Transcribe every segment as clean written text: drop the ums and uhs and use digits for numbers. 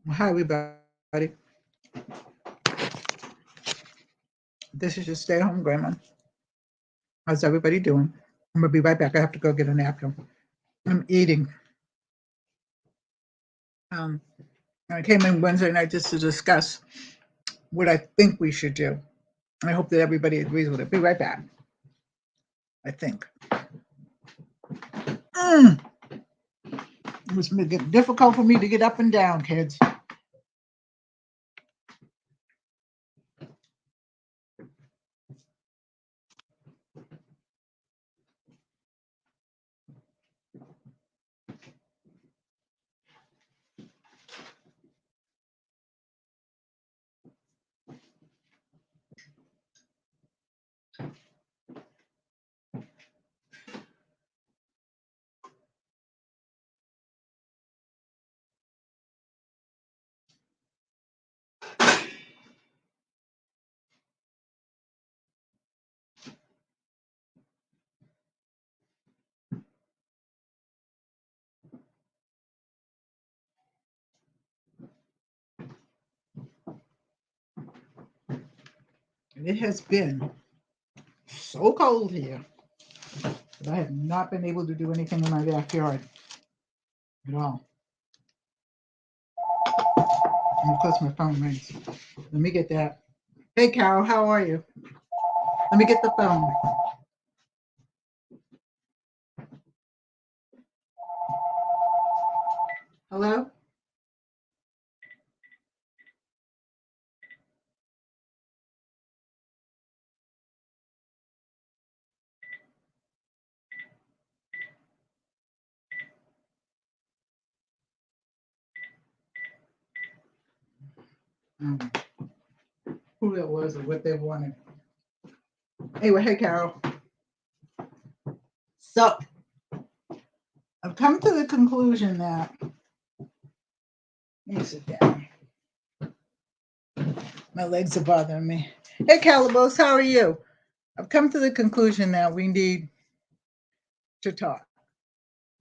Hi, everybody. This is your stay-at-home grandma. How's everybody doing? I'm gonna be right back. I have to go get a napkin. I'm eating. Um, I came in Wednesday night just to discuss what I think we should do. I hope that everybody agrees with it. Be right back. I think. Mm. It was difficult for me to get up and down, kids. And it has been so cold here that I have not been able to do anything in my backyard at all. And of course, my phone rings. Let me get that. Hey, Carol, how are you? Let me get the phone. Hello? Um, who it was or what they wanted. Anyway, hey, Carol. So I've come to the conclusion that, let me sit down. My legs are bothering me. Hey, Calabos, how are you? I've come to the conclusion that we need to talk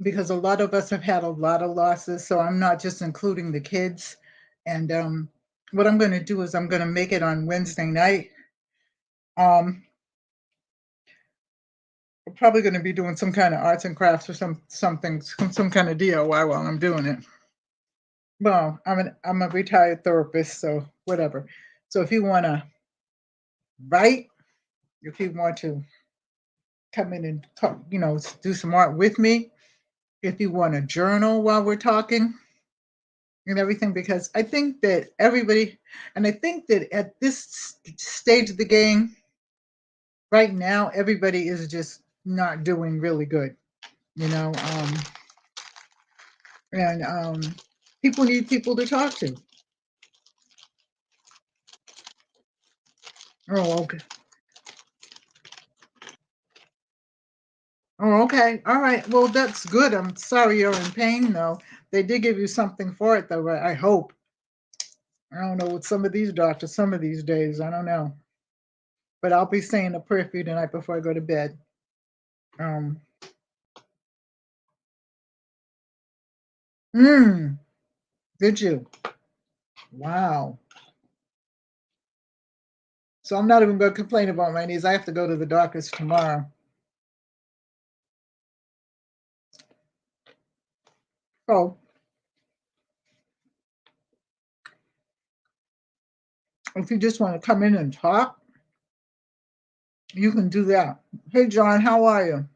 because a lot of us have had a lot of losses. So I'm not just including the kids. And what I'm going to do is I'm going to make it on Wednesday night. We're probably going to be doing some kind of arts and crafts or some kind of DIY while I'm doing it. Well, I'm a retired therapist, so whatever. So if you want to write, if you want to come in and talk, do some art with me, if you want to journal while we're talking and everything, because I think that everybody, and I think that at this stage of the game right now, everybody is just not doing really good, you know. And people need people to talk to. Oh, okay. Oh, okay. All right. Well, that's good. I'm sorry you're in pain, though. They did give you something for it, though. I hope. I don't know with some of these doctors, some of these days. I don't know. But I'll be saying a prayer for you tonight before I go to bed. Um. Mm, did you? Wow. So I'm not even going to complain about my knees. I have to go to the doctor's tomorrow. So if you just want to come in and talk, you can do that. Hey, John, how are you?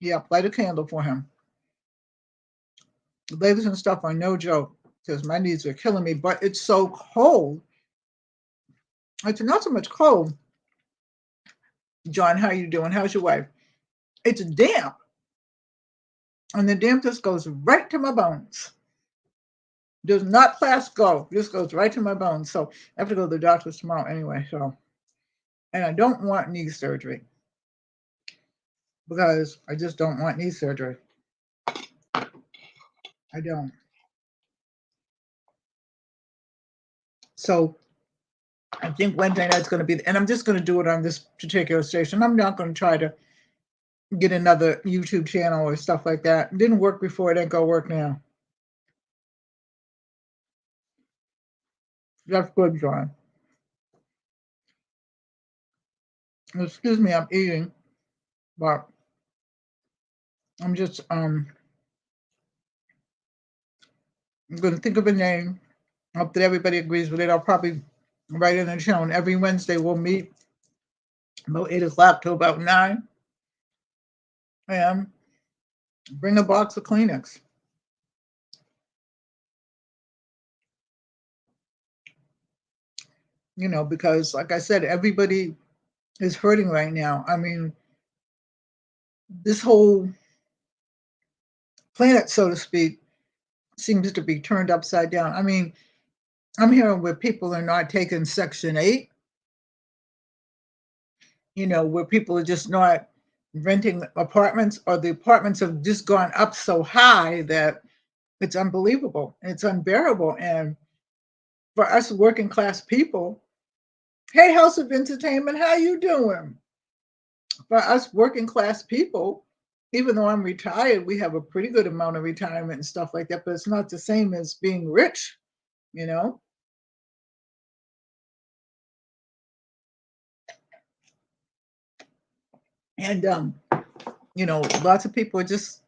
Yep, light a candle for him. The labels and stuff are no joke because my knees are killing me, but it's so cold. It's not so much cold. John, how you doing? How's your wife? It's damp. And the damp just goes right to my bones. Does not class go. Just goes right to my bones. So I have to go to the doctor's tomorrow anyway. So, and I don't want knee surgery because I just don't want knee surgery. I don't. So I think Wednesday night's going to be, and I'm just going to do it on this particular station. I'm not going to try to get another YouTube channel or stuff like that. It didn't work before, it ain't going to work now. That's good, John. Excuse me, I'm eating, but I'm just I'm gonna think of a name. I hope that everybody agrees with it. I'll probably write it in the channel. And every Wednesday we'll meet about 8 o'clock to about 9 a.m. Bring a box of Kleenex. Because like I said, everybody is hurting right now. I mean, this whole planet, so to speak, seems to be turned upside down. I mean, I'm hearing where people are not taking Section 8, where people are just not renting apartments, or the apartments have just gone up so high that it's unbelievable. It's unbearable. And for us working class people, hey, House of Entertainment, how you doing? For us working class people, even though I'm retired, we have a pretty good amount of retirement and stuff like that, but it's not the same as being rich, you know? And, lots of people are just,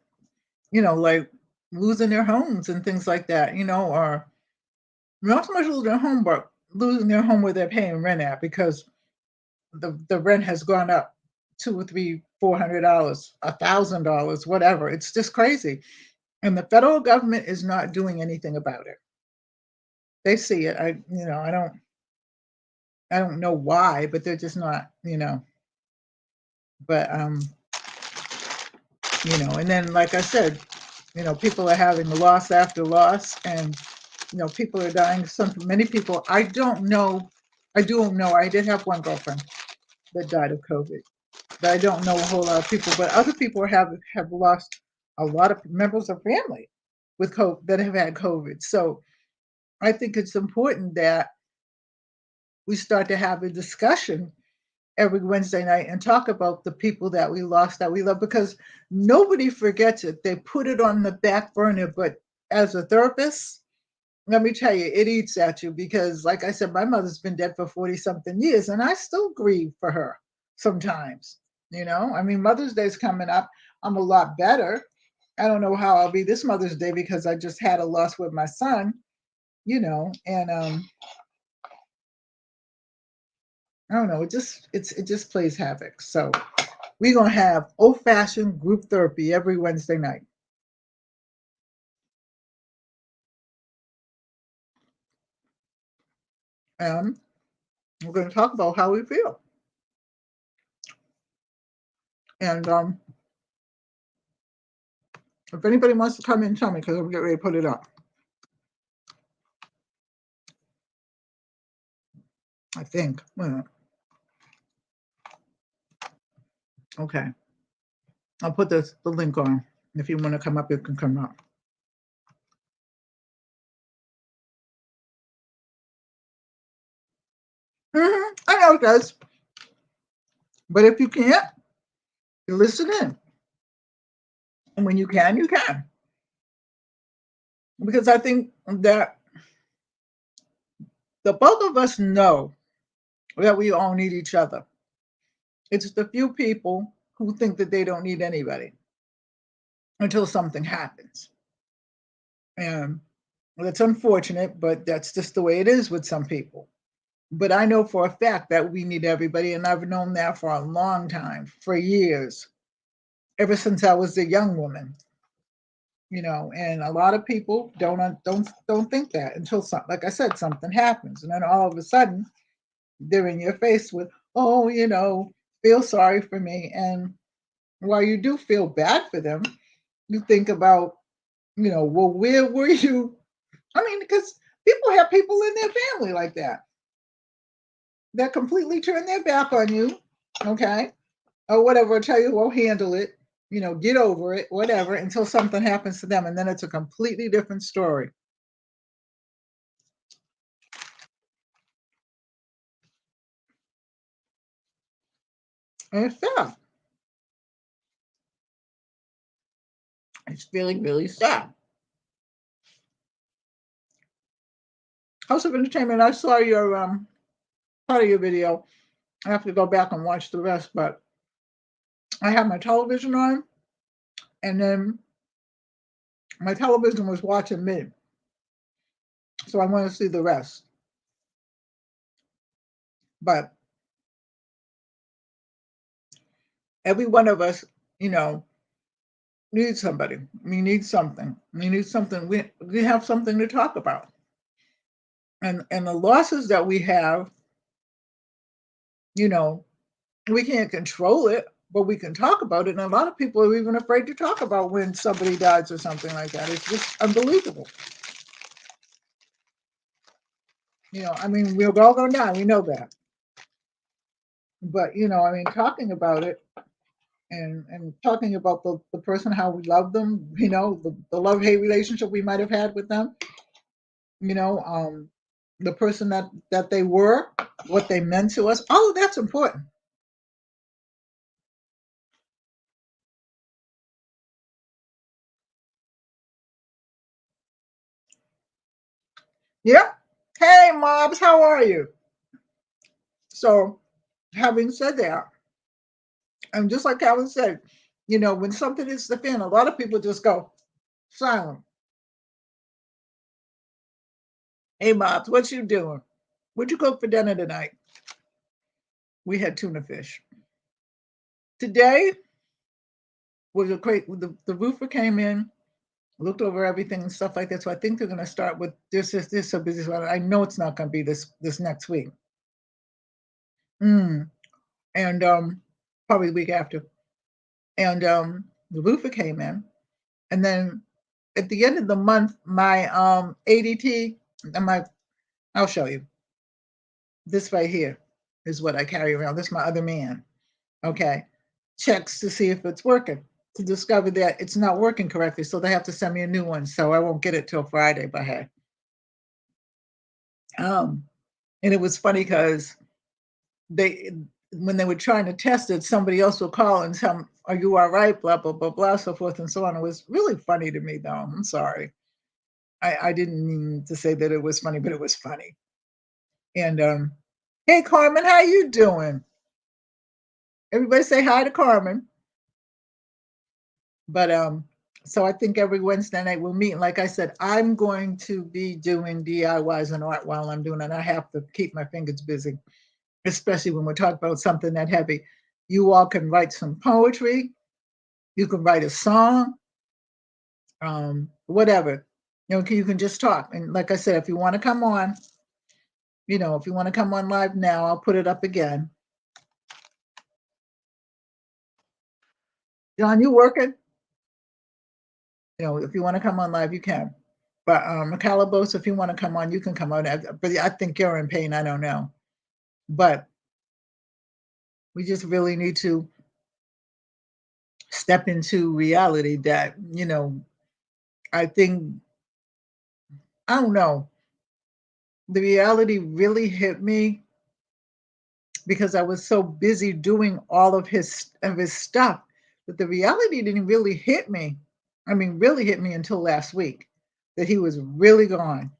like losing their homes and things like that, or not so much losing their home, but losing their home where they're paying rent at because the rent has gone up two or three, $400, $1,000, whatever. It's just crazy. And the federal government is not doing anything about it. They see it. I don't know why, but they're just not. But and then like I said, people are having loss after loss, and people are dying. Many people, I don't know. I do know. I did have one girlfriend that died of COVID. But I don't know a whole lot of people. But other people have lost a lot of members of family with COVID that have had COVID. So I think it's important that we start to have a discussion every Wednesday night and talk about the people that we lost that we love, because nobody forgets it. They put it on the back burner. But as a therapist, let me tell you, it eats at you because, like I said, my mother's been dead for 40 something years and I still grieve for her sometimes. I mean, Mother's Day's coming up. I'm a lot better. I don't know how I'll be this Mother's Day because I just had a loss with my son, and I don't know, it just plays havoc. So we're gonna have old-fashioned group therapy every Wednesday night. And we're gonna talk about how we feel. And if anybody wants to come in, tell me because I'm getting ready to put it up. I think. Okay. I'll put the link on. If you want to come up, you can come up. I know it does. But if you can't, you listen in. And when you can, you can. Because I think that the both of us know that we all need each other. It's the few people who think that they don't need anybody until something happens. And it's unfortunate, but that's just the way it is with some people. But I know for a fact that we need everybody, and I've known that for a long time, for years, ever since I was a young woman. And a lot of people don't think that until like I said, something happens, and then all of a sudden they're in your face with, oh, feel sorry for me. And while you do feel bad for them, you think about, well, where were you? I mean, because people have people in their family like that completely turn their back on you, okay, or whatever, tell you, well, handle it, get over it, whatever, until something happens to them, and then it's a completely different story. And it's sad. It's feeling really sad. House of Entertainment, I saw your part of your video. I have to go back and watch the rest, but I had my television on, and then my television was watching me. So I want to see the rest. But every one of us, you know, needs somebody. We need something. We need something. We have something to talk about. And the losses that we have, you know, we can't control it, but we can talk about it. And a lot of people are even afraid to talk about when somebody dies or something like that. It's just unbelievable. You know, I mean, we're all going to die. We know that. But, you know, I mean, talking about it and talking about the person, how we love them, you know, the love-hate relationship we might have had with them, you know, the person that they were, what they meant to us, all of that's important. Yeah. Hey, Mobs, how are you? So, having said that, and just like Calvin said, you know, when something hits the fan, a lot of people just go silent. Hey, Mobs, what you doing? What'd you cook for dinner tonight? We had tuna fish. Today was a great, the roofer came in, looked over everything and stuff like that. So I think they're going to start with this so busy. So I know it's not going to be this next week. And probably the week after. And the roofer came in, and then at the end of the month, my ADT, and my I'll show you. This right here is what I carry around. This is my other man. Okay, checks to see if it's working. To discover that it's not working correctly, so they have to send me a new one. So I won't get it till Friday. But hey, and it was funny because they when they were trying to test it, somebody else would call and tell them, "Are you all right?" Blah blah blah blah, so forth and so on. It was really funny to me, though. I'm sorry. I didn't mean to say that it was funny, but it was funny. And hey, Carmen, how you doing? Everybody say hi to Carmen. But so I think every Wednesday night we'll meet. And like I said, I'm going to be doing DIYs and art while I'm doing it. I have to keep my fingers busy, especially when we're talking about something that heavy. You all can write some poetry. You can write a song, whatever. You know, you can just talk. And like I said, if you want to come on, you know, if you want to come on live now, I'll put it up again. John, you working? You know, if you want to come on live, you can. But Macalabos, if you want to come on, you can come on. But I think you're in pain. I don't know. But we just really need to step into reality that, you know, I think, I don't know, the reality really hit me because I was so busy doing all of his stuff that the reality didn't really hit me. I mean, really hit me until last week that he was really gone.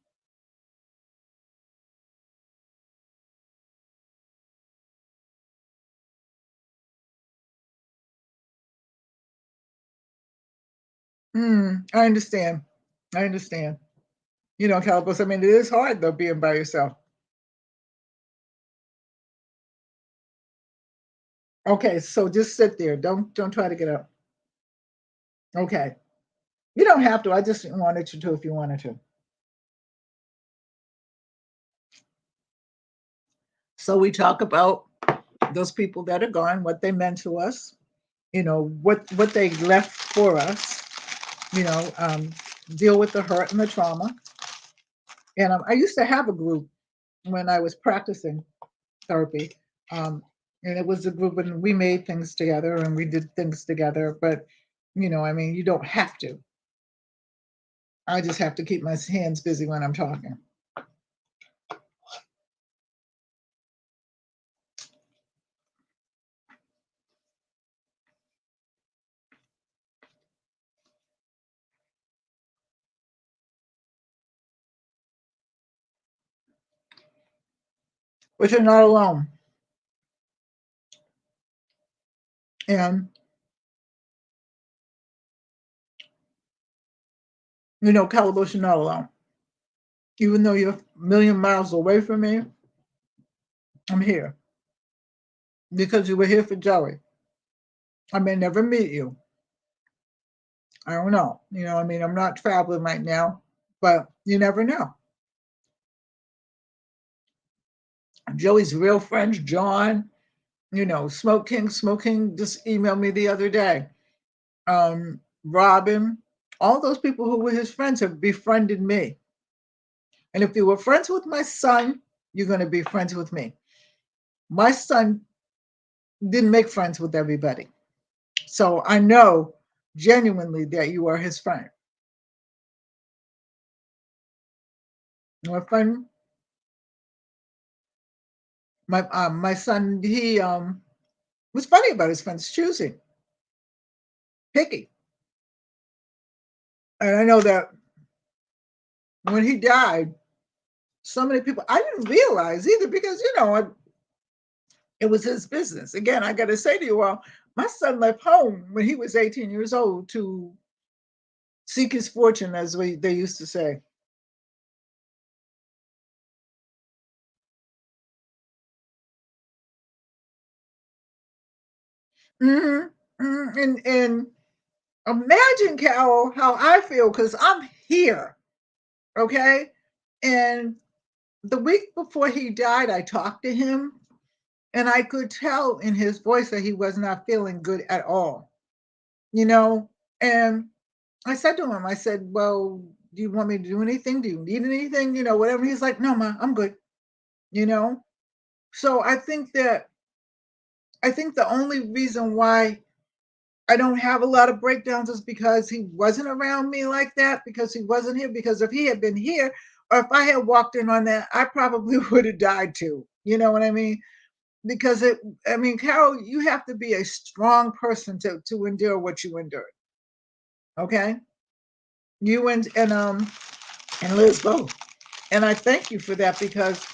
I understand. I understand. You know, Calabos, I mean, it is hard though being by yourself. Okay, so just sit there. Don't try to get up. Okay. You don't have to. I just wanted you to if you wanted to. So we talk about those people that are gone, what they meant to us, you know, what they left for us, you know, deal with the hurt and the trauma. And I used to have a group when I was practicing therapy. And it was a group and we made things together and we did things together. But, you know, I mean, you don't have to. I just have to keep my hands busy when I'm talking. but you're not alone. And, Calabush, you're not alone. Even though you're a million miles away from me, I'm here because you were here for Joey. I may never meet you. I don't know. I'm not traveling right now, but you never know. Joey's real friends, John, Smoke King just emailed me the other day. Robin, all those people who were his friends have befriended me. And if you were friends with my son, you're going to be friends with me. My son didn't make friends with everybody. So I know genuinely that you are his friend. My friend, my son, he was funny about his friends choosing, picky. And I know that when he died, so many people, I didn't realize either because, it was his business. Again, I got to say to you all, my son left home when he was 18 years old to seek his fortune, as they used to say. Hmm. And imagine, Carol, how I feel because I'm here, okay? And the week before he died, I talked to him, and I could tell in his voice that he was not feeling good at all, you know? And I said to him, I said, well, do you want me to do anything? Do you need anything? Whatever. He's like, no, ma, I'm good, you know? So I think the only reason why I don't have a lot of breakdowns is because he wasn't around me like that, because he wasn't here. Because if he had been here, or if I had walked in on that, I probably would have died too. You know what I mean? Because Carol, you have to be a strong person to endure what you endured. Okay? You and Liz both. And I thank you for that because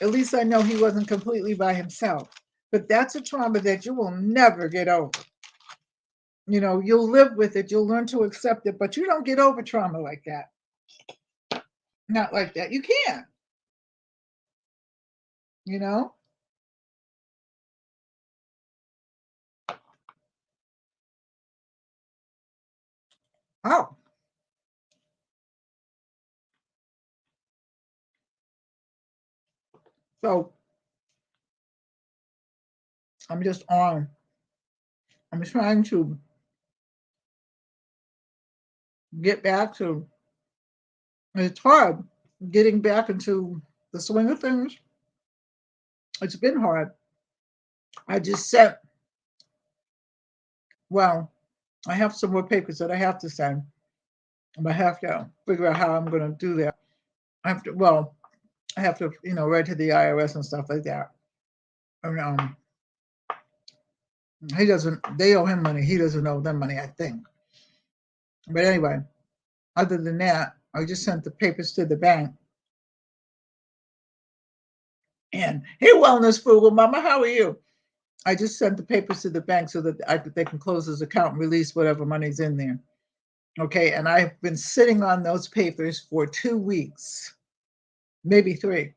at least I know he wasn't completely by himself. But that's a trauma that you will never get over. You'll live with it, you'll learn to accept it, but you don't get over trauma like that. Not like that. You can't, you know? Oh, so I'm just on. I'm trying to get back to, it's hard getting back into the swing of things. It's been hard. I just said, well, I have some more papers that I have to send. I have to figure out how I'm going to do that. I have to, write to the IRS and stuff like that. And, they owe him money. He doesn't owe them money, I think. But anyway, other than that, I just sent the papers to the bank. And hey, Wellness Frugal Mama, how are you? I just sent the papers to the bank so that they can close his account and release whatever money's in there. Okay, and I've been sitting on those papers for 2 weeks, maybe 3.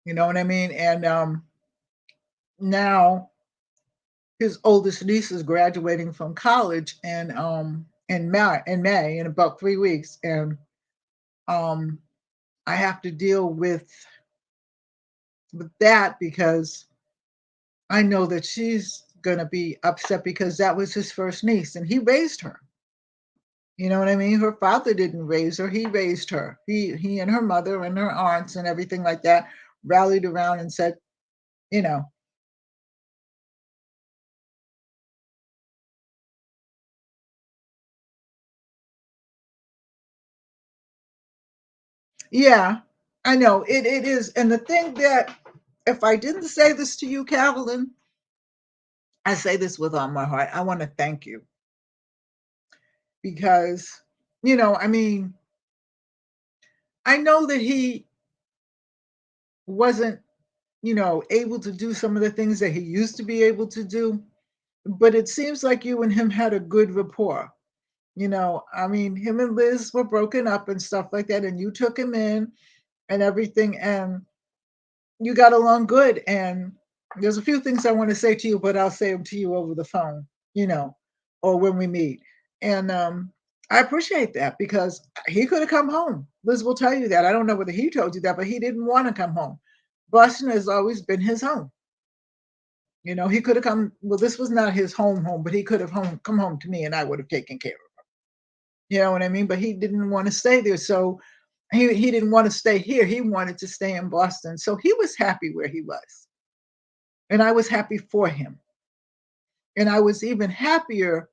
You know what I mean? And now his oldest niece is graduating from college in May in about 3 weeks, and um I have to deal with that because I know that she's going to be upset because that was his first niece and he raised her. You know what I mean? Her father didn't raise her, he raised her. He and her mother and her aunts and everything like that rallied around and said, you know, yeah, I know it is. And the thing that if I didn't say this to you, Carolyn, I say this with all my heart. I want to thank you because, I mean, I know that he wasn't. able to do some of the things that he used to be able to do. But it seems like you and him had a good rapport. I mean, him and Liz were broken up and stuff like that, and you took him in and everything, and you got along good. And there's a few things I want to say to you, but I'll say them to you over the phone, or when we meet. And I appreciate that because he could have come home. Liz will tell you that. I don't know whether he told you that, but he didn't want to come home. Boston has always been his home. He could have come. Well, this was not his home, but he could have come home to me, and I would have taken care of him. You know what I mean? But he didn't want to stay there, so he didn't want to stay here. He wanted to stay in Boston, so he was happy where he was, and I was happy for him. And I was even happier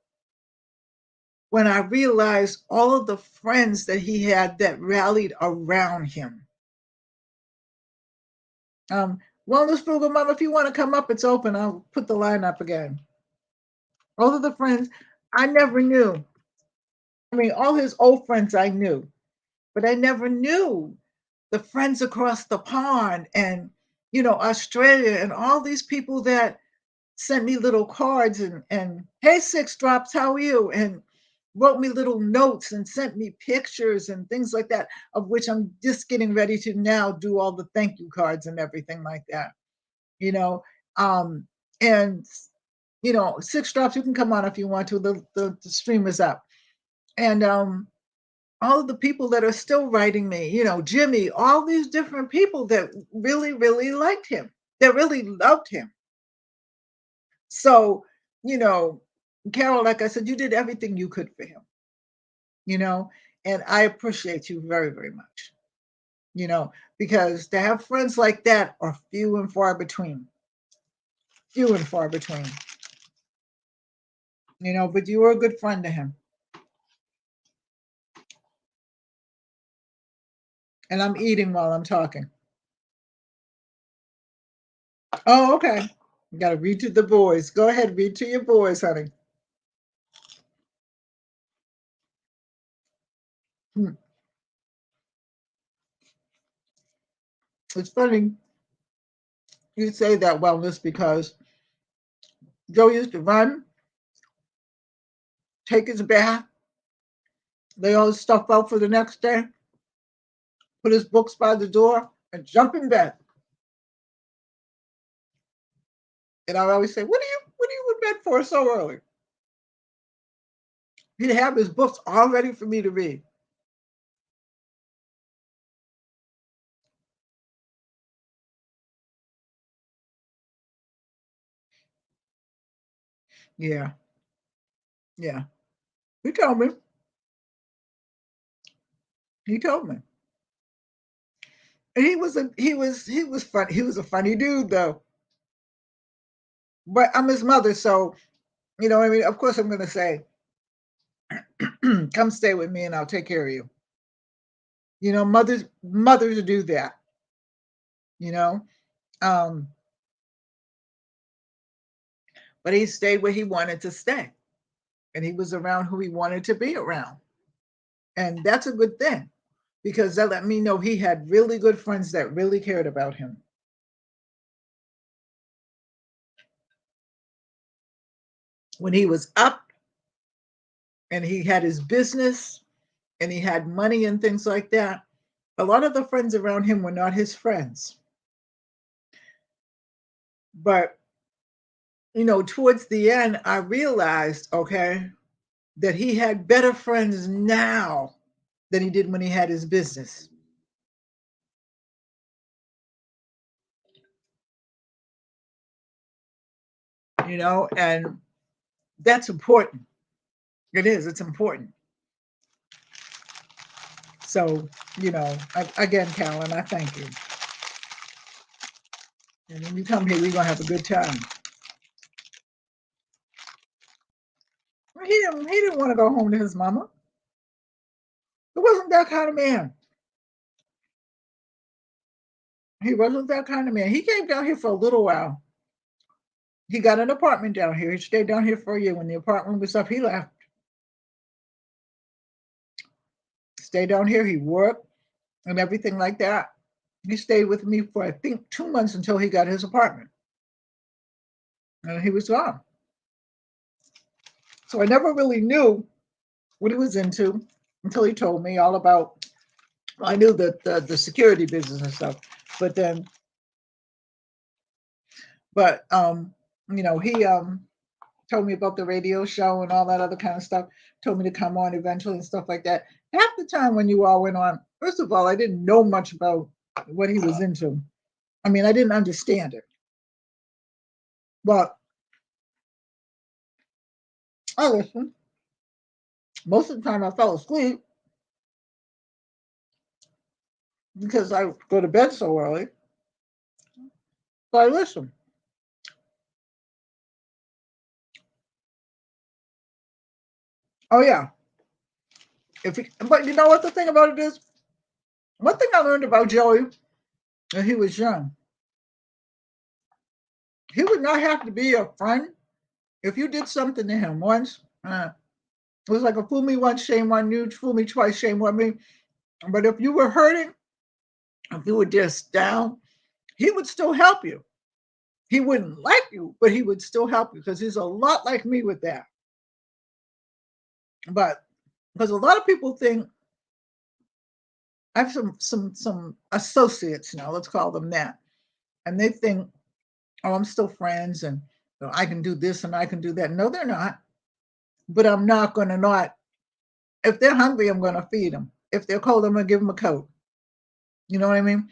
when I realized all of the friends that he had that rallied around him. Wellness Frugal Mom, if you want to come up, it's open. I'll put the line up again. All of the friends I never knew. I mean, all his old friends I knew, but I never knew the friends across the pond and, Australia and all these people that sent me little cards and hey, Six Drops, how are you? And wrote me little notes and sent me pictures and things like that, of which I'm just getting ready to now do all the thank you cards and everything like that, and, Six Drops, you can come on if you want to, the stream is up. And, all of the people that are still writing me, Jimmy, all these different people that really, really liked him, that really loved him. So, Carol, like I said, you did everything you could for him, and I appreciate you very, very much, because to have friends like that are few and far between. Few and far between. But you were a good friend to him. And I'm eating while I'm talking. Oh, okay. You got to read to the boys. Go ahead, read to your boys, honey. It's funny you say that, Wellness, because Joe used to run, take his bath, lay all his stuff out for the next day, put his books by the door, and jump in bed. And I always say, what are you in bed for so early? He'd have his books all ready for me to read. Yeah. Yeah. He told me. He told me. And he was funny. He was a funny dude though. But I'm his mother, so I mean, of course I'm gonna say, come stay with me and I'll take care of you. Mothers do that, you know. Um, but he stayed where he wanted to stay. And he was around who he wanted to be around. And that's a good thing because that let me know he had really good friends that really cared about him. When he was up and he had his business and he had money and things like that, a lot of the friends around him were not his friends. But, towards the end, I realized, okay, that he had better friends now than he did when he had his business. And that's important. It is, it's important. So, again, Carolyn, I thank you. And when you come here, we're going to have a good time. He didn't want to go home to his mama. He wasn't that kind of man. He wasn't that kind of man. He came down here for a little while. He got an apartment down here. He stayed down here for a year. When the apartment was up, he left. Stayed down here. He worked and everything like that. He stayed with me for, I think, 2 months until he got his apartment. And he was gone. So I never really knew what he was into until he told me all about, I knew that the security business and stuff, but then, but, he told me about the radio show and all that other kind of stuff, told me to come on eventually and stuff like that. Half the time when you all went on, first of all, I didn't know much about what he was into. I mean, I didn't understand it. But I listened. Most of the time I fell asleep because I go to bed so early. But I listened. Oh yeah. But you know what the thing about it is? One thing I learned about Joey when he was young, he would not have to be your friend if you did something to him once. It was like a fool me once, shame on you, fool me twice, shame on me. But if you were hurting, if you were just down, he would still help you. He wouldn't like you, but he would still help you because he's a lot like me with that. But because a lot of people think, I have some associates now, let's call them that, and they think, oh, I'm still friends and I can do this and I can do that. No, they're not. But I'm not going to not. If they're hungry, I'm going to feed them. If they're cold, I'm going to give them a coat. You know what I mean?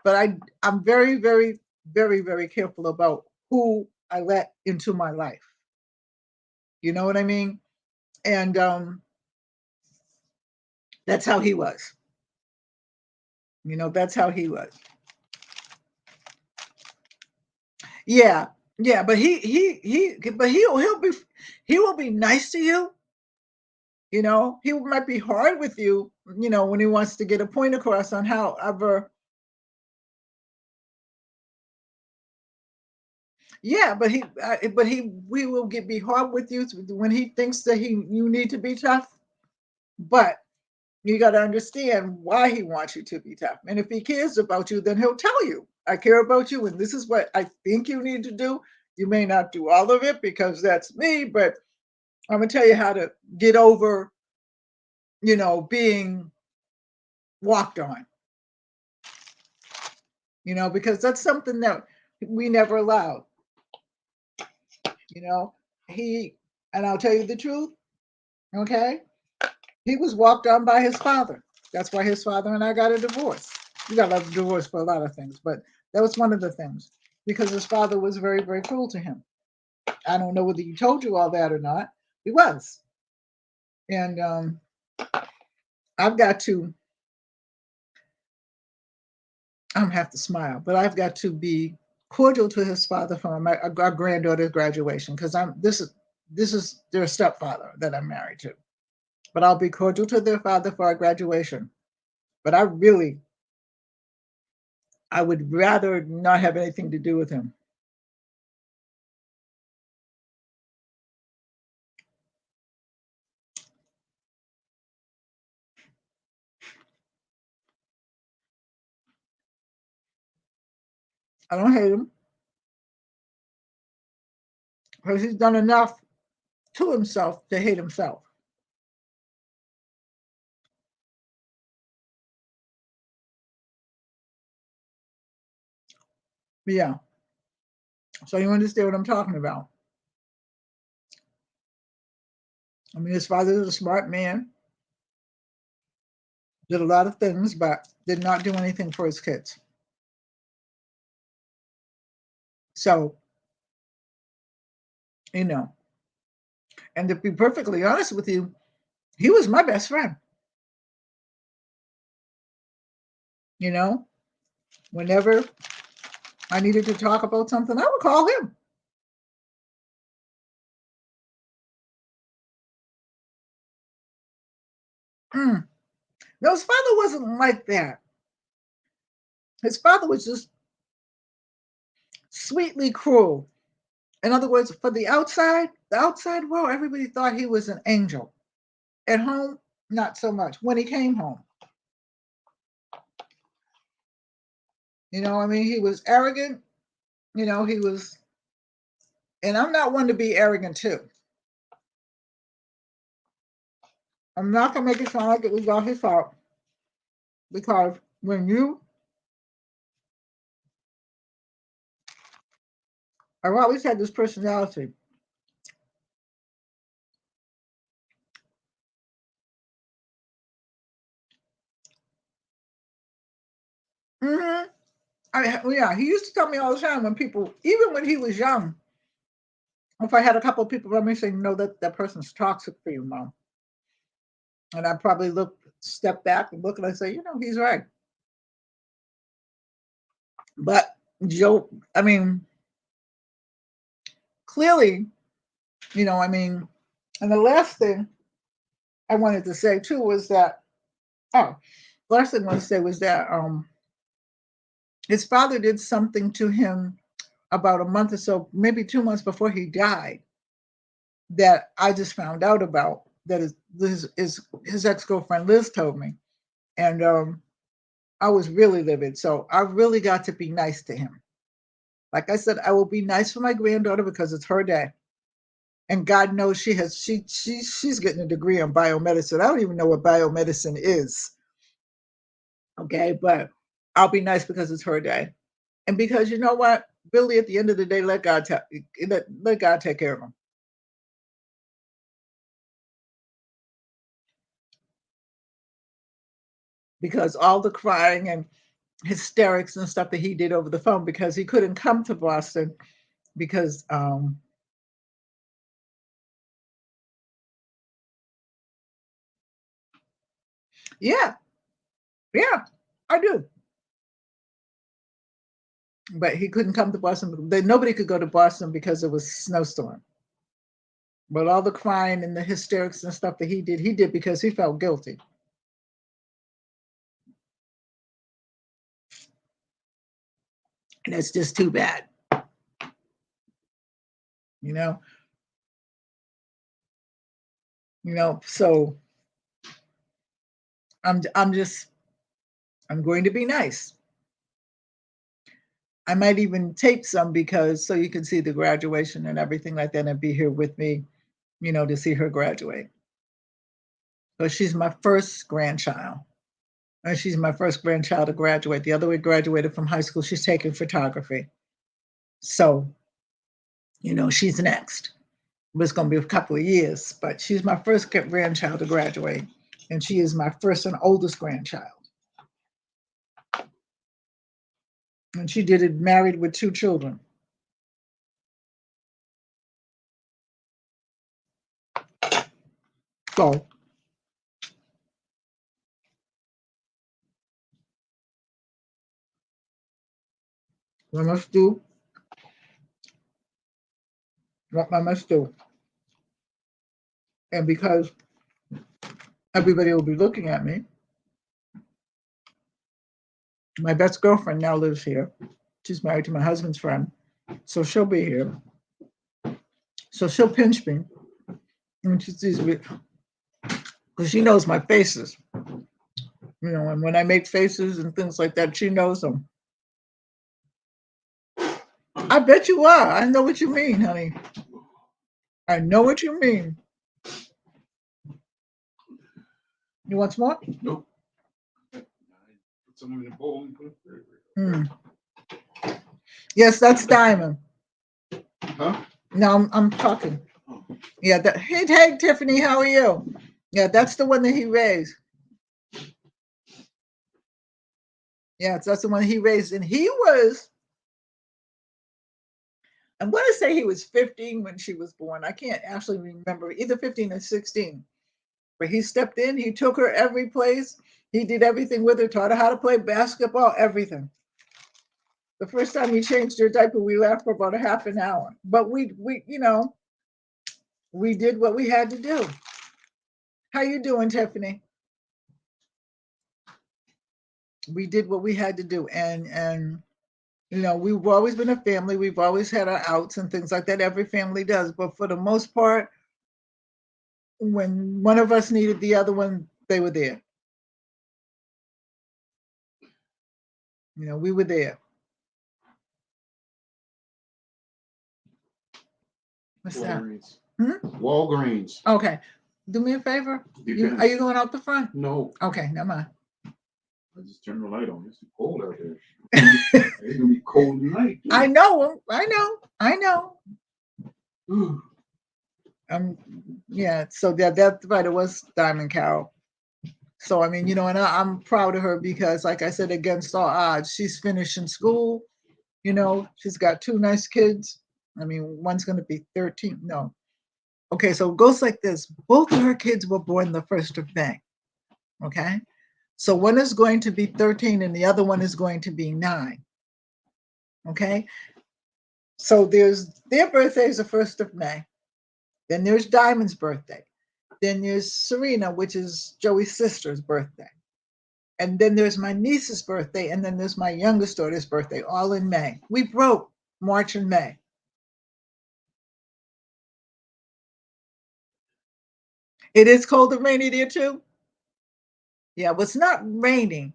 But I'm very, very, very, very careful about who I let into my life. You know what I mean? And that's how he was. That's how he was. Yeah, yeah. But he will be nice to you. He might be hard with you. When he wants to get a point across on however. Yeah, we will be hard with you when he thinks that you need to be tough. But you got to understand why he wants you to be tough. And if he cares about you, then he'll tell you, I care about you, and this is what I think you need to do. You may not do all of it because that's me, but I'm gonna tell you how to get over, being walked on. Because that's something that we never allowed. You know, he, and I'll tell you the truth, okay? He was walked on by his father. That's why his father and I got a divorce. We got a divorce for a lot of things, but that was one of the things because his father was very, very cruel to him. I don't know whether he told you all that or not. He was. And I've got to, I don't have to smile, but I've got to be cordial to his father for our granddaughter's graduation because this is their stepfather that I'm married to. But I'll be cordial to their father for our graduation. But I would rather not have anything to do with him. I don't hate him because he's done enough to himself to hate himself. But yeah. So you understand what I'm talking about. I mean, his father is a smart man, did a lot of things, but did not do anything for his kids. So, and to be perfectly honest with you, he was my best friend. Whenever I needed to talk about something, I would call him. No, his father wasn't like that. His father was just sweetly cruel. In other words, for the outside world, everybody thought he was an angel. At home, not so much. When he came home, You know, I mean, he was arrogant. You know, he was, and I'm not one to be arrogant too. I'm not gonna make it sound like it was all his fault, because when you, I've always had this personality. hmm yeah, he used to tell me all the time when people, even when he was young, if I had a couple of people around me saying, "No, that person's toxic for you, mom," and I probably step back and look, and I say, "You know, he's right." But Joe, I mean, clearly, you know, I mean, and the last thing I wanted to say too was that, oh, last thing I wanted to say was that his father did something to him about a month or so, maybe 2 months before he died, that I just found out about. That his ex-girlfriend Liz told me, and I was really livid. So I really got to be nice to him. Like I said, I will be nice for my granddaughter because it's her day, and God knows she's getting a degree in biomedicine. I don't even know what biomedicine is. Okay, but I'll be nice because it's her day, and because you know what, Billy, at the end of the day, let God take care of him. Because all the crying and hysterics and stuff that he did over the phone, because he couldn't come to Boston because yeah, yeah, I do. But he couldn't come to Boston. Nobody could go to Boston because it was a snowstorm. But all the crying and the hysterics and stuff that he did because he felt guilty. And it's just too bad, you know. So I'm going to be nice. I might even tape some because so you can see the graduation and everything like that and be here with me, to see her graduate. So she's my first grandchild. And she's my first grandchild to graduate. The other one graduated from high school. She's taking photography. So, she's next. It's going to be a couple of years, but she's my first grandchild to graduate. And she is my first and oldest grandchild. And she did it married with 2 children. So, I must do what I must do. And because everybody will be looking at me, my best girlfriend now lives here. She's married to my husband's friend. So she'll be here. So she'll pinch me when she sees me because she knows my faces. And when I make faces and things like that, she knows them. I bet you are. I know what you mean, honey. I know what you mean. You want some more? Nope. Put some in the bowl and put it. Yes, that's Diamond. Huh? No, I'm talking. Oh. Yeah. Hey, Tiffany, how are you? Yeah, that's the one that he raised. Yeah, that's the one he raised, and he was. I'm going to say he was 15 when she was born. I can't actually remember, either 15 or 16. But he stepped in, he took her every place. He did everything with her, taught her how to play basketball, everything. The first time he changed her diaper, we laughed for about a half an hour. But we did what we had to do. How you doing, Tiffany? We did what we had to do. And we've always been a family. We've always had our outs and things like that. Every family does. But for the most part, when one of us needed the other one, they were there. You know, we were there. What's that? Walgreens. Hmm? Walgreens. Okay. Do me a favor. Depends. Are you going out the front? No, Okay, never mind. I just turned the light on. It's too cold out there. It's gonna be cold tonight. I know. Yeah, so that's right. It was Diamond Cow. So I mean, you know, and I'm proud of her because, like I said, against all odds, she's finishing school. You know, she's got 2 nice kids. I mean, one's going to be 13. No. Okay, so it goes like this. Both of her kids were born the 1st of May. Okay. So one is going to be 13 and the other one is going to be 9. Okay. So their birthday is the 1st of May. Then there's Diamond's birthday. Then there's Serena, which is Joey's sister's birthday. And then there's my niece's birthday. And then there's my youngest daughter's birthday, all in May. We broke March and May. It is cold and rainy there too? Yeah, well, it's not raining.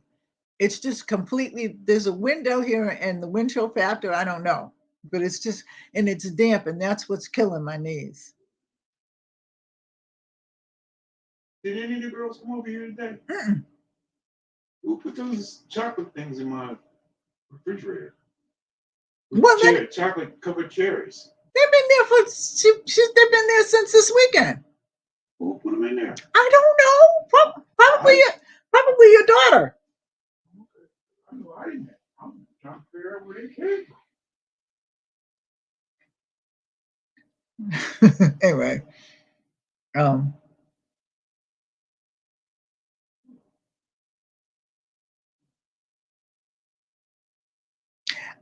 It's just completely, there's a window here and the wind chill factor, I don't know. But it's just, and it's damp, and that's what's killing my knees. Did any of the girls come over here today? Mm-mm. Who put those chocolate things in my refrigerator? Well, Chocolate covered cherries. They've been there they've been there since this weekend. Who put them in there? I don't know. Probably your daughter. Okay. I know I didn't. I'm trying to figure out where they came from. Anyway,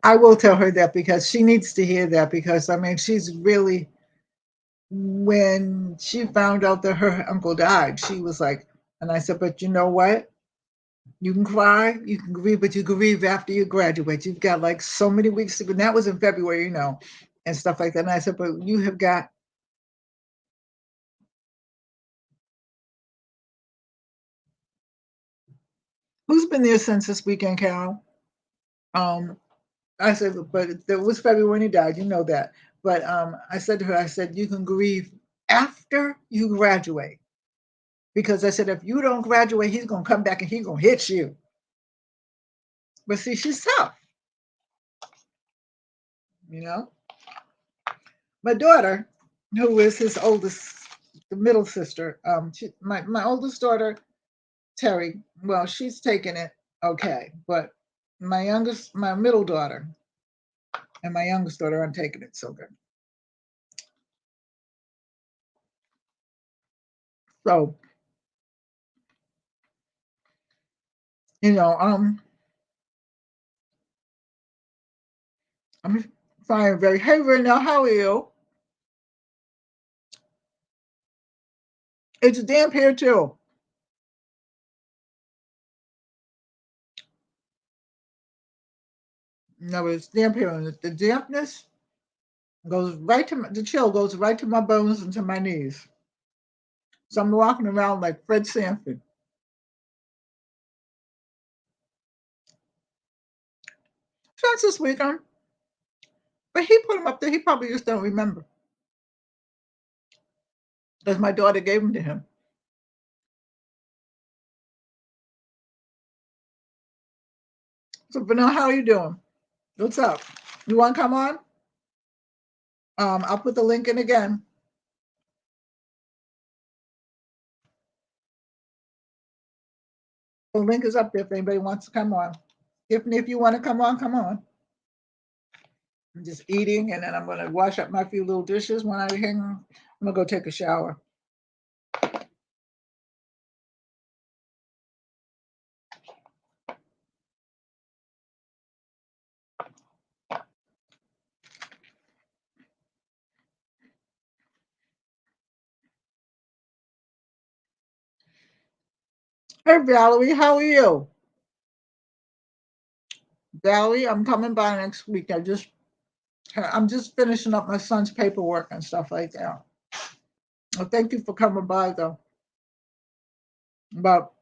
I will tell her that because she needs to hear that, because I mean, she's really, when she found out that her uncle died, she was like, and I said, but you know what? You can cry, you can grieve, but you grieve after you graduate. You've got like so many weeks to go. And that was in February, you know, and stuff like that. And I said, but you have got, who's been there since this weekend, Carol? I said, but it was February when he died, you know that. But I said to her, I said, you can grieve after you graduate. Because I said, if you don't graduate, he's going to come back and he's going to hit you. But see, she's tough. You know? My daughter, who is his oldest, the middle sister, my oldest daughter, Terry, well, she's taking it okay. But my middle daughter, and my youngest daughter aren't taking it so good. So, you know, I'm fine, very, hey, Renell, how are you? It's damp here too. No, it's damp here. And the dampness goes right to the chill goes right to my bones and to my knees. So I'm walking around like Fred Sanford. Since this weekend. But he put him up there. He probably just don't remember. Because my daughter gave him to him. So, Vanilla, how are you doing? What's up? You want to come on? I'll put the link in again. The link is up there if anybody wants to come on. Tiffany, if you want to come on, come on. I'm just eating, and then I'm going to wash up my few little dishes when I hang. I'm going to go take a shower. Hey, Valerie, how are you? Valerie, I'm coming by next week. I'm just finishing up my son's paperwork and stuff like that. Well, thank you for coming by, though. But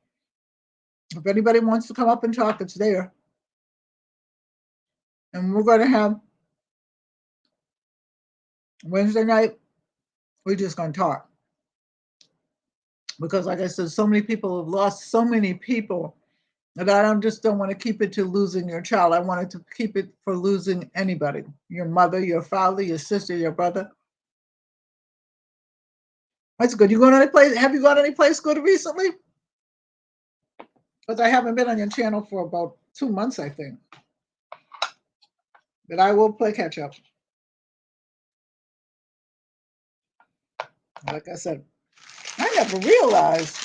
if anybody wants to come up and talk, it's there. And we're going to have Wednesday night, we're just going to talk. Because like I said, so many people have lost so many people that I just don't want to keep it to losing your child. I wanted to keep it for losing anybody, your mother, your father, your sister, your brother. That's good. You going any place? Have you gone any place good recently? Because I haven't been on your channel for about 2 months, I think. But I will play catch up. Like I said, I never realized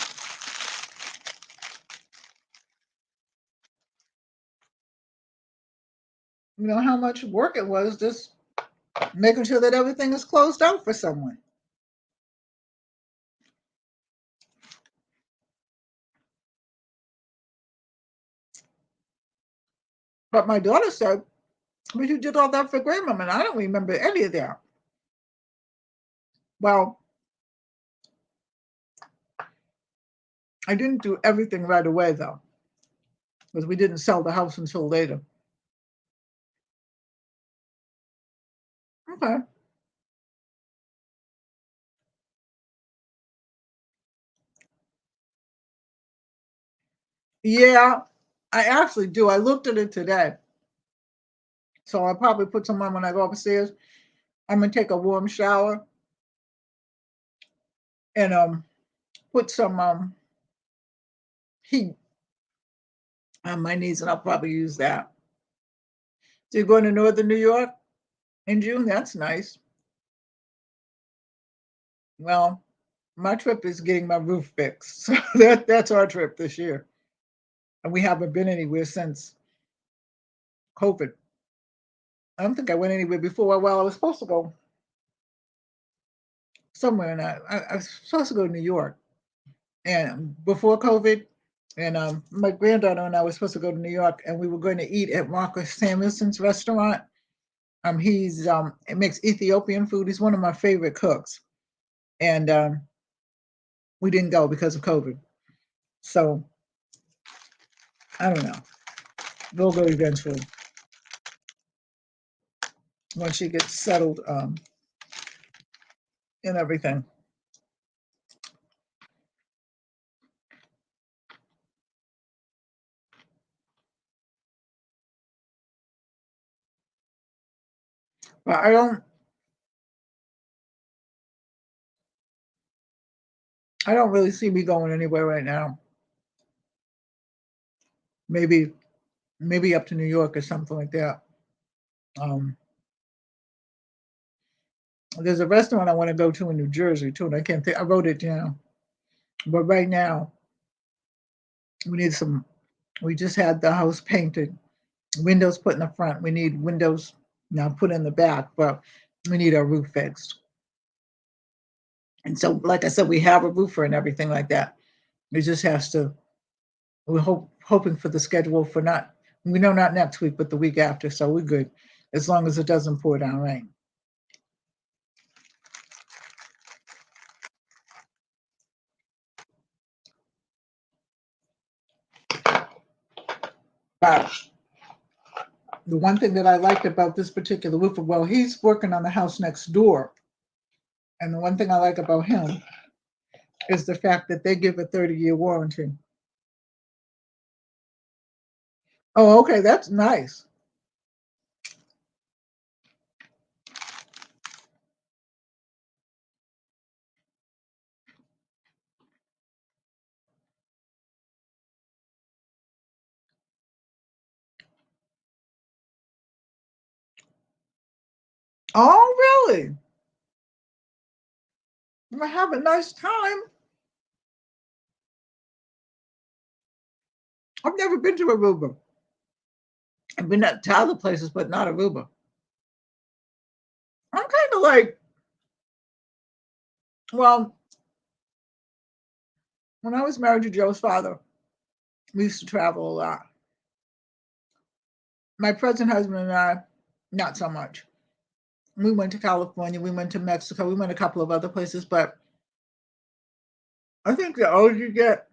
how much work it was just making sure that everything is closed out for someone. But my daughter said, but you did all that for grandmama, and I don't remember any of that. Well, I didn't do everything right away, though, because we didn't sell the house until later. Okay. Yeah, I actually do. I looked at it today. So I'll probably put some on when I go upstairs. I'm going to take a warm shower and put some heat on my knees, and I'll probably use that. So you're going to Northern New York in June? That's nice. Well, my trip is getting my roof fixed. So that's our trip this year. And we haven't been anywhere since COVID. I don't think I went anywhere before. Well, I was supposed to go somewhere, and I was supposed to go to New York, and before COVID, and my granddaughter and I were supposed to go to New York, and we were going to eat at Marcus Samuelson's restaurant. He's it makes Ethiopian food. He's one of my favorite cooks, and we didn't go because of COVID. So I don't know. We'll go eventually once she gets settled and everything. But I don't really see me going anywhere right now. Maybe up to New York or something like that. There's a restaurant I want to go to in New Jersey too, and I can't think. I wrote it down, but right now we need some. We just had the house painted, windows put in the front. We need windows now put in the back, but we need our roof fixed. And so, like I said, we have a roofer and everything like that. It just has to. We're hoping for the schedule for not. We know not next week, but the week after. So we're good, as long as it doesn't pour down rain. But the one thing that I liked about this particular roofer, well, he's working on the house next door. And the one thing I like about him is the fact that they give a 30-year warranty. Oh, okay, that's nice. Oh, really? I have a nice time. I've never been to Aruba. I've been to other places, but not Aruba. I'm kind of like, well, when I was married to Joe's father, we used to travel a lot. My present husband and I, not so much. We went to California, we went to Mexico, we went a couple of other places, but I think the older you get,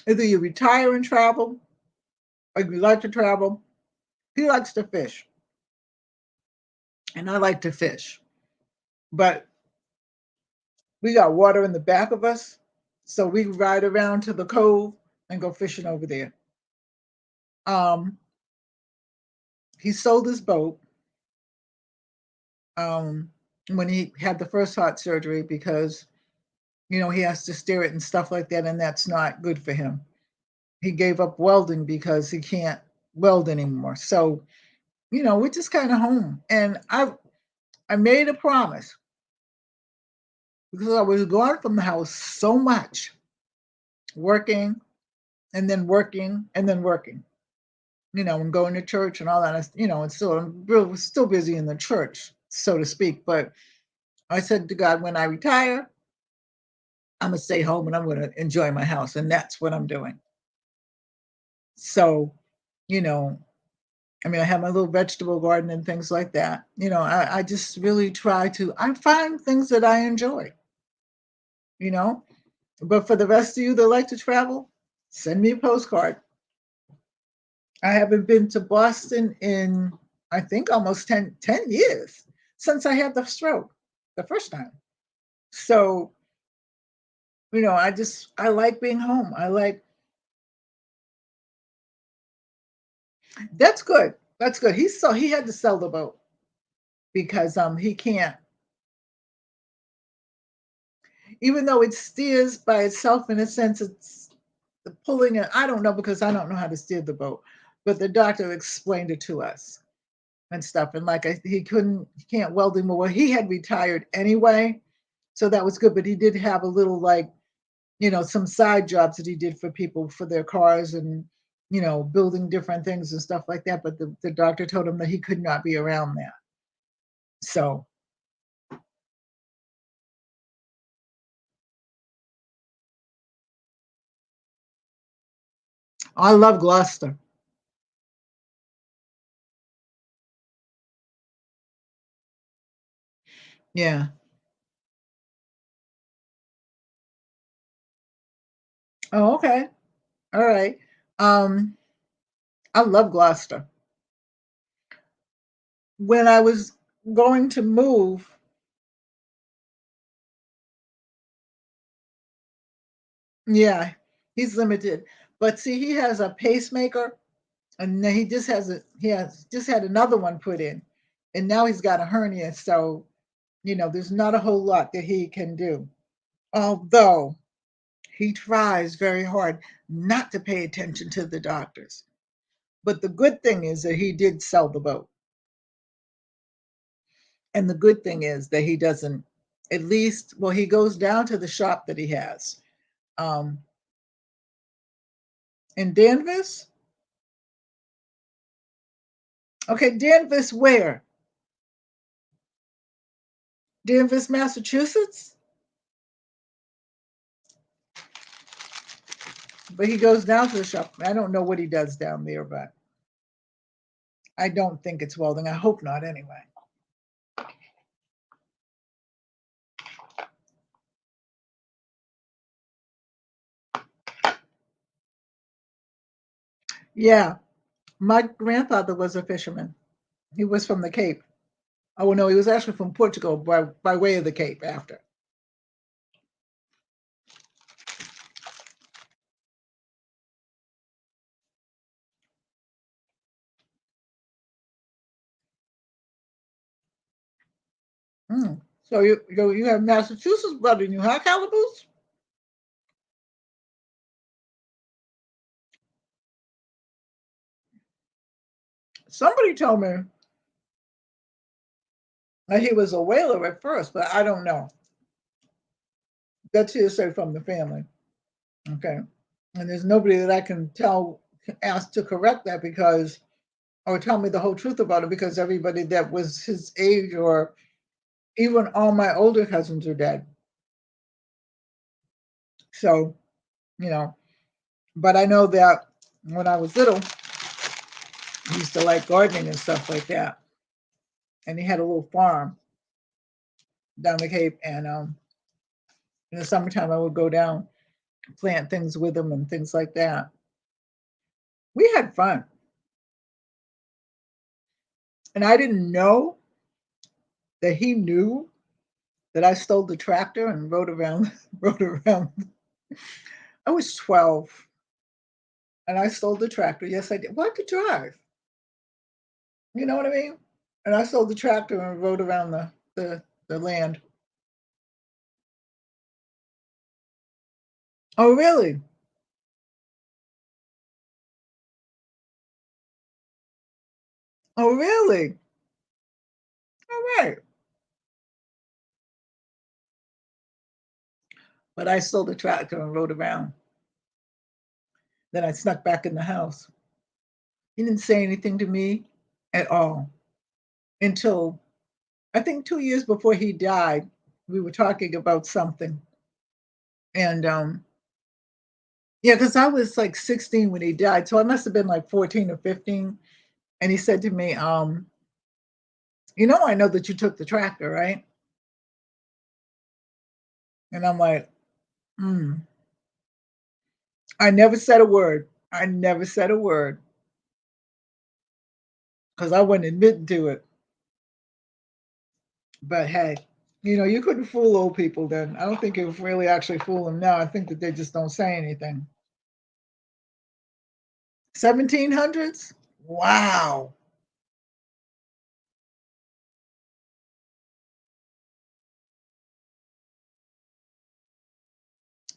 either you retire and travel, or you like to travel, He likes to fish. And I like to fish. But we got water in the back of us. So we ride around to the cove and go fishing over there. Um, he sold his boat when he had the first heart surgery because, he has to steer it and stuff like that, and that's not good for him. He gave up welding because he can't weld anymore. So, we're just kind of home. And I made a promise because I was gone from the house so much, working and then working and then working, and going to church and all that, and still I'm still busy in the church, so to speak. But I said to God, when I retire, I'm gonna stay home and I'm gonna enjoy my house. And that's what I'm doing. So, I have my little vegetable garden and things like that. I just really I find things that I enjoy, you know. But for the rest of you that like to travel, send me a postcard. I haven't been to Boston in, I think, almost 10 years since I had the stroke the first time. So, I like being home. That's good. That's good. He had to sell the boat because he can't, even though it steers by itself in a sense, it's the pulling it. I don't know because I don't know how to steer the boat, but the doctor explained it to us and stuff. And like he can't weld anymore. Well, he had retired anyway, so that was good. But he did have a little some side jobs that he did for people for their cars and building different things and stuff like that. But the doctor told him that he could not be around that. So I love Gloucester. Yeah. Oh, okay. All right. Um, I love Gloucester. When I was going to move, yeah, he's limited. But see, he has a pacemaker, and then he has just had another one put in, and now he's got a hernia. So there's not a whole lot that he can do. Although he tries very hard not to pay attention to the doctors. But the good thing is that he did sell the boat. And the good thing is that he doesn't, at least, well, he goes down to the shop that he has. Um, in Danvers? Okay, Danvers where? Danvers, Massachusetts? But he goes down to the shop. I don't know what he does down there, but I don't think it's welding. I hope not anyway. Yeah, my grandfather was a fisherman. He was from the Cape. Oh, no, he was actually from Portugal by way of the Cape after. Mm. So you have Massachusetts blood in you, huh, Calaboose? Somebody told me that he was a whaler at first, but I don't know. That's hearsay from the family. Okay. And there's nobody that I can ask to correct that or tell me the whole truth about it because everybody that was his age or even all my older cousins are dead. So, you know, but I know that when I was little, he used to like gardening and stuff like that. And he had a little farm down the Cape. And in the summertime, I would go down, plant things with him and things like that. We had fun. And I didn't know that he knew that I stole the tractor and rode around, rode around. I was 12 and I stole the tractor. Yes, I did. Well, I could drive. You know what I mean? And I stole the tractor and rode around the land. Oh, really? Oh, really? All right. But I stole the tractor and rode around. Then I snuck back in the house. He didn't say anything to me at all until I think 2 years before he died. We were talking about something. And yeah, because I was like 16 when he died. So I must have been like 14 or 15. And he said to me, I know that you took the tractor, right? And I'm like, mm. I never said a word. I never said a word because I wasn't admitting to it. But hey, you couldn't fool old people then. I don't think you really actually fool them now. I think that they just don't say anything. 1700s? Wow.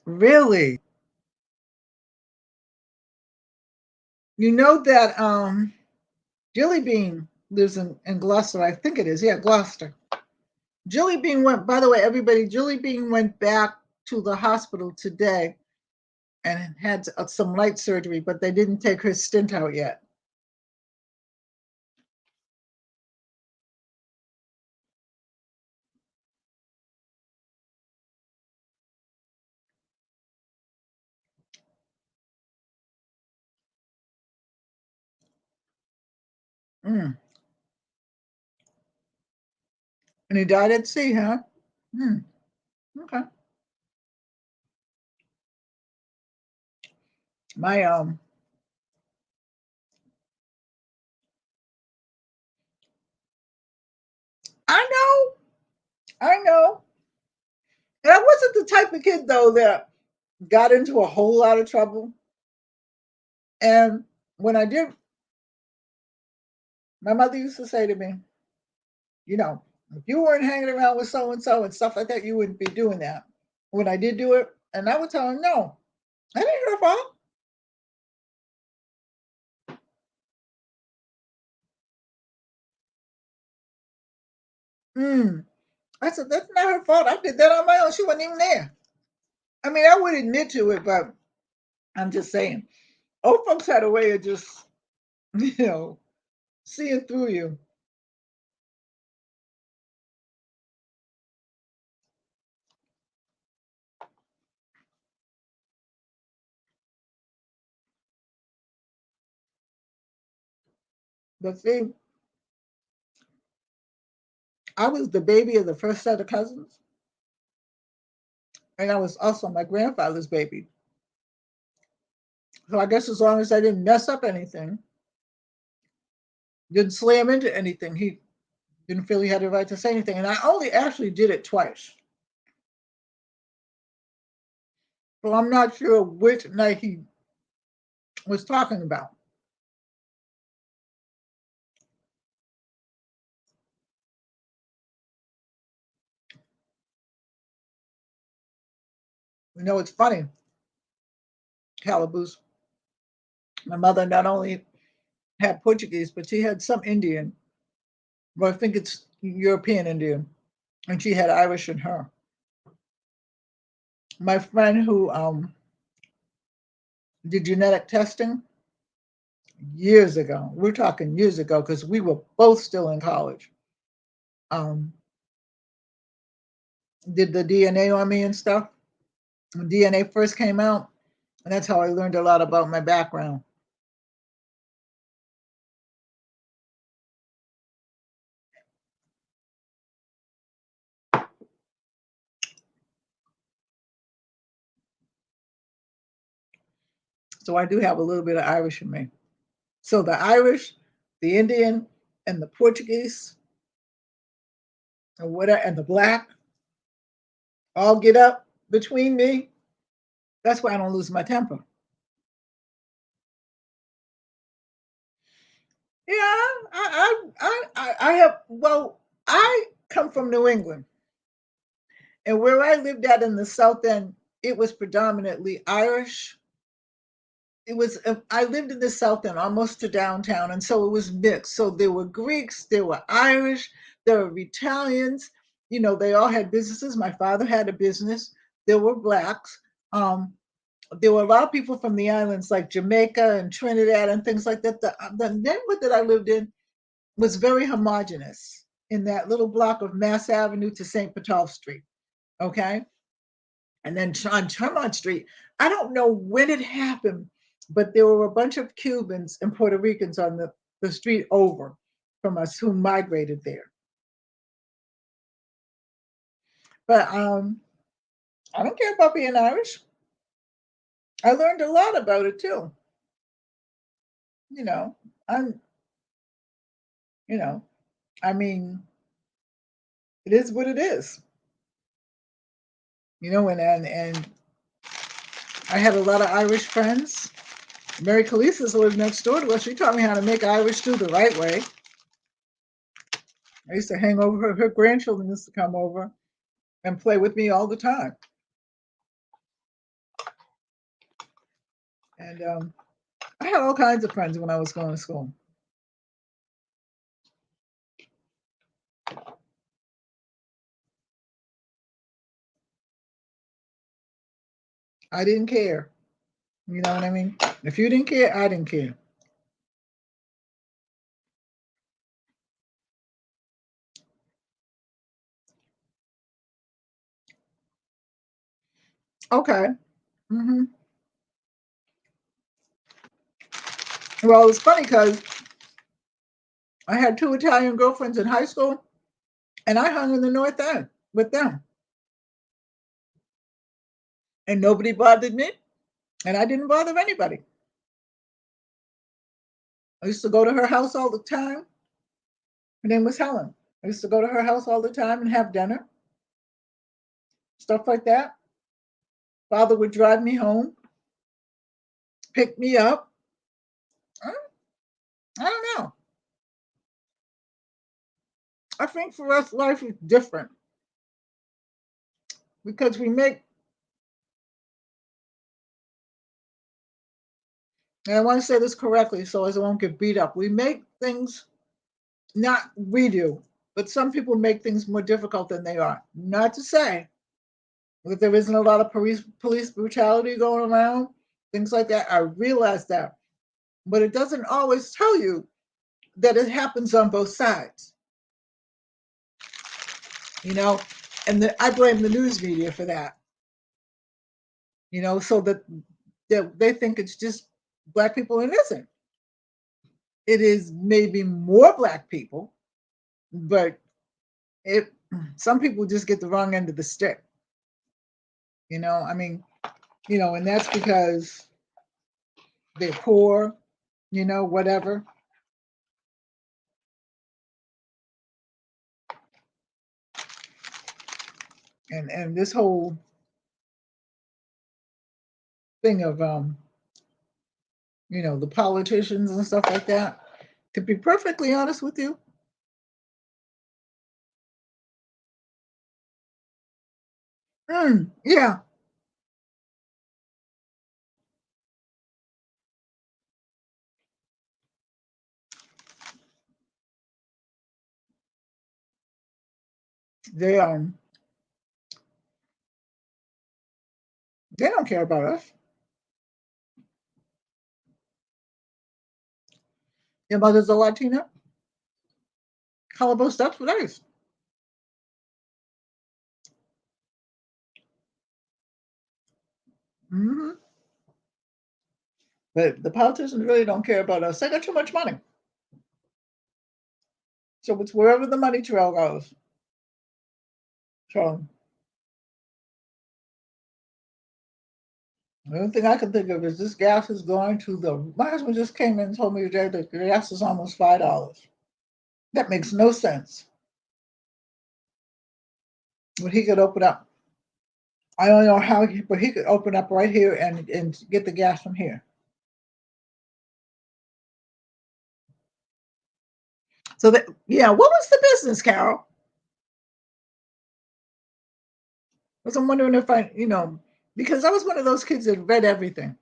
Really? You know that Jilly Bean lives in Gloucester. I think it is. Yeah, Gloucester. Jilly Bean went, by the way, everybody, Jilly Bean went back to the hospital today and had some light surgery, but they didn't take her stint out yet. Mm. And he died at sea, huh? Mm. Okay. My I I know. And I wasn't the type of kid though that got into a whole lot of trouble. And when I did, my mother used to say to me, if you weren't hanging around with so and so and stuff like that, you wouldn't be doing that. When I did do it, and I would tell her, no, that ain't her fault. Mm. I said, that's not her fault. I did that on my own. She wasn't even there. I mean, I would admit to it, but I'm just saying, old folks had a way of just, you know, seeing through you. But see, I was the baby of the first set of cousins, and I was also my grandfather's baby. So I guess as long as I didn't mess up anything, didn't slam into anything, he didn't feel he had the right to say anything. And I only actually did it twice. So I'm not sure which night he was talking about. It's funny, Calaboose. My mother not only had Portuguese, but she had some Indian. Well, I think it's European Indian, and she had Irish in her. My friend who did genetic testing years ago, we're talking years ago, because we were both still in college, um, did the DNA on me and stuff. When DNA first came out, and that's how I learned a lot about my background. So I do have a little bit of Irish in me. So the Irish, the Indian, and the Portuguese and whatever and the black all get up between me. That's why I don't lose my temper. Yeah, I have. Well, I come from New England, and where I lived at in the South End, it was predominantly Irish. It was. I lived in the South End, almost to downtown, and so it was mixed. So there were Greeks, there were Irish, there were Italians. They all had businesses. My father had a business. There were blacks. Um, there were a lot of people from the islands like Jamaica and Trinidad and things like that. The neighborhood that I lived in was very homogenous in that little block of Mass Avenue to St. Petov Street. Okay. And then on Tremont Street, I don't know when it happened, but there were a bunch of Cubans and Puerto Ricans on the street over from us who migrated there. But I don't care about being Irish. I learned a lot about it too. I'm, I mean, it is what it is. And I had a lot of Irish friends. Mary Khalees lived next door to us. She taught me how to make Irish stew the right way. I used to hang over her grandchildren used to come over and play with me all the time. And I had all kinds of friends when I was going to school. I didn't care. You know what I mean? If you didn't care, I didn't care. Okay. hmm Well, it's funny because I had 2 Italian girlfriends in high school, and I hung in the North End with them. And nobody bothered me, and I didn't bother anybody. I used to go to her house all the time. Her name was Helen. I used to go to her house all the time and have dinner, stuff like that. Father would drive me home, pick me up. I don't know. I think for us, life is different because we make, and I want to say this correctly so as I won't get beat up. We make things, not we do, but some people make things more difficult than they are. Not to say that there isn't a lot of police brutality going around, things like that. I realize that. But it doesn't always tell you that it happens on both sides. And I blame the news media for that. So that they think it's just Black people, and it isn't. It is maybe more Black people, but some people just get the wrong end of the stick. I mean, and that's because they're poor, whatever. And this whole thing of the politicians and stuff like that. To be perfectly honest with you, yeah, they they don't care about us. Your mother's a Latina. Calabos, that's what I is. hmm But the politicians really don't care about us. They got too much money. So it's wherever the money trail goes. So the only thing I can think of is this gas is going to my husband just came in and told me today that the gas is almost $5. That makes no sense. But he could open up. I don't know how, but he could open up right here and get the gas from here. So that, yeah, what was the business, Carol? Because I'm wondering if because I was one of those kids that read everything.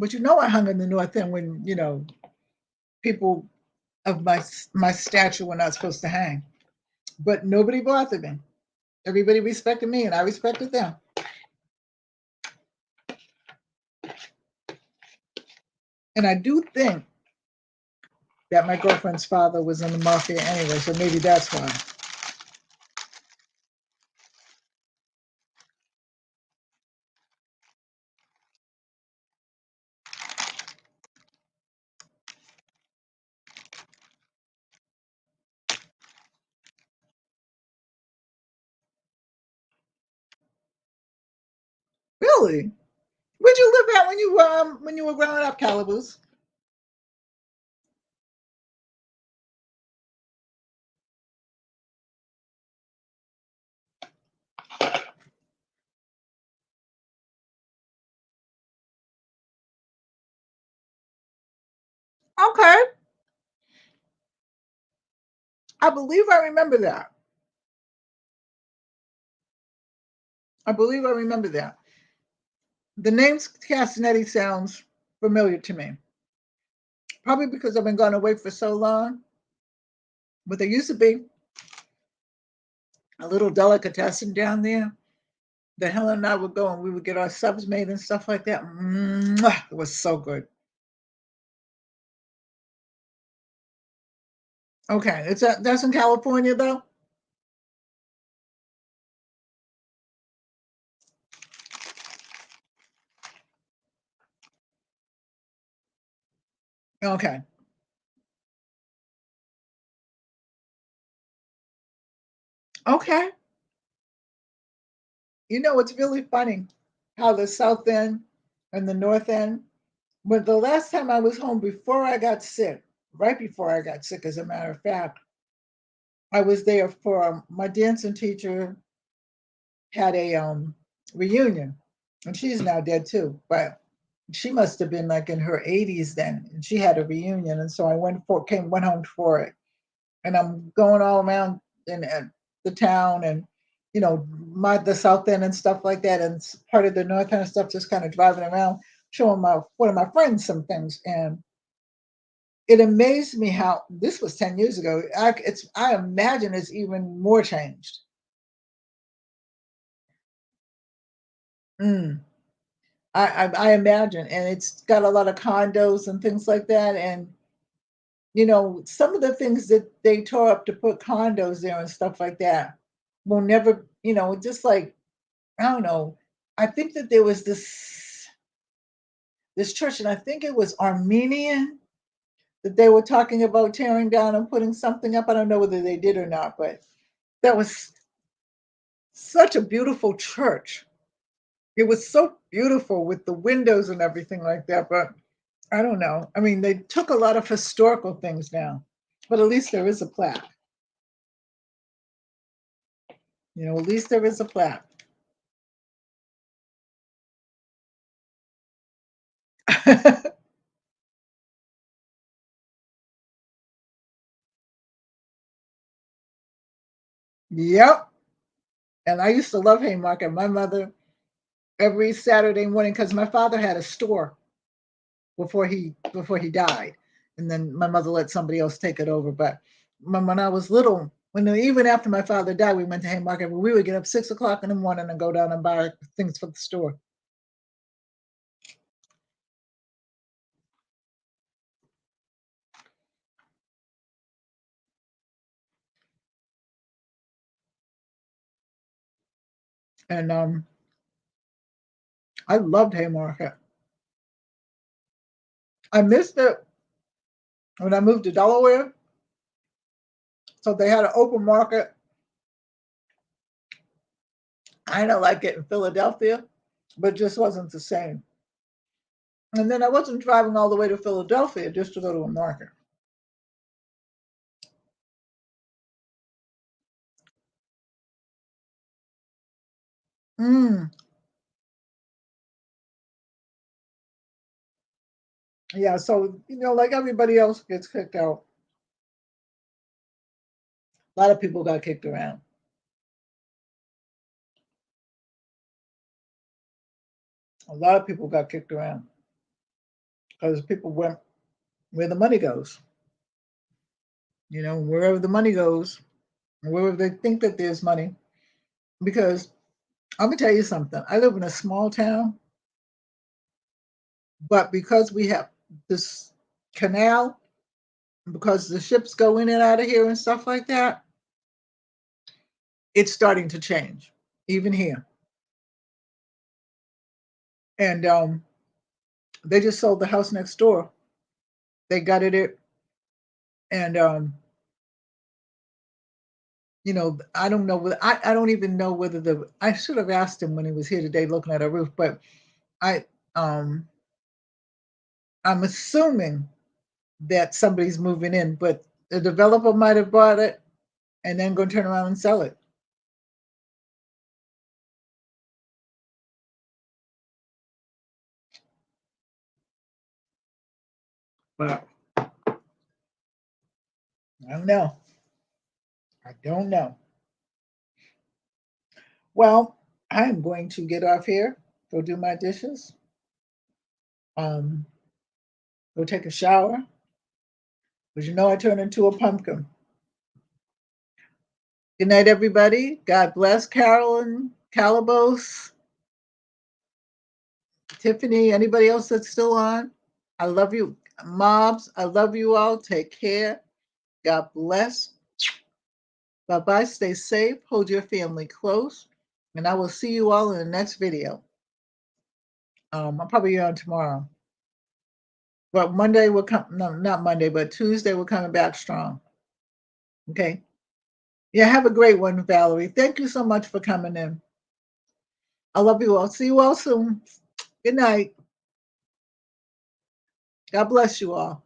But I hung in the North End when, people of my stature were not supposed to hang. But nobody bothered me. Everybody respected me and I respected them. And I do think that my girlfriend's father was in the mafia anyway, so maybe that's why. Really? Where'd you live at when you were growing up, Calaboose? Okay. I believe I remember that. I believe I remember that. The name Castanetti sounds familiar to me. Probably because I've been gone away for so long. But there used to be a little delicatessen down there that Helen and I would go and we would get our subs made and stuff like that. Mwah! It was so good. Okay, that's in California though? Okay. Okay. It's really funny how the South End and the North End, but the last time I was home before I got sick, right before I got sick, as a matter of fact, I was there for my dancing teacher had a reunion, and she's now dead too, but she must have been like in her 80s then, and she had a reunion, and so I went home for it, and I'm going all around in the town, and the South End and stuff like that, and part of the North End and stuff, just kind of driving around, showing one of my friends some things, and it amazed me how this was 10 years ago. I imagine it's even more changed. Mm. I imagine, and it's got a lot of condos and things like that, and some of the things that they tore up to put condos there and stuff like that will never, just like, I don't know. I think that there was this church, and I think it was Armenian, that they were talking about tearing down and putting something up. I don't know whether they did or not, but that was such a beautiful church. It was so beautiful with the windows and everything like that, but I don't know. I mean, they took a lot of historical things down, but at least there is a plaque. At least there is a plaque. Yep. And I used to love Haymarket. My mother, every Saturday morning, because my father had a store before he died, and then my mother let somebody else take it over. But when I was little, even after my father died, we went to Haymarket. We would get up 6 o'clock in the morning and go down and buy things for the store. And I loved Haymarket. I missed it when I moved to Delaware. So they had an open market. I don't like it in Philadelphia, but it just wasn't the same. And then I wasn't driving all the way to Philadelphia just to go to a market. Yeah, so, like everybody else gets kicked out, a lot of people got kicked around. A lot of people got kicked around because people went where the money goes. Wherever the money goes, wherever they think that there's money. Because I'm going to tell you something. I live in a small town, but because we have this canal, because the ships go in and out of here and stuff like that, it's starting to change, even here. And they just sold the house next door. They gutted it. And, I don't know. I don't even know whether I should have asked him when he was here today looking at a roof, but I'm assuming that somebody's moving in, but the developer might have bought it and then go turn around and sell it. But I don't know. I don't know. Well, I am going to get off here, go do my dishes, go take a shower, because I turn into a pumpkin. Good night, everybody. God bless Carolyn, Calabos, Tiffany, anybody else that's still on. I love you. Mobs, I love you all. Take care. God bless. Bye-bye. Stay safe. Hold your family close. And I will see you all in the next video. I'll probably be on tomorrow. But Monday will come. No, not Monday, but Tuesday we're coming back strong. Okay. Yeah, have a great one, Valerie. Thank you so much for coming in. I love you all. See you all soon. Good night. God bless you all.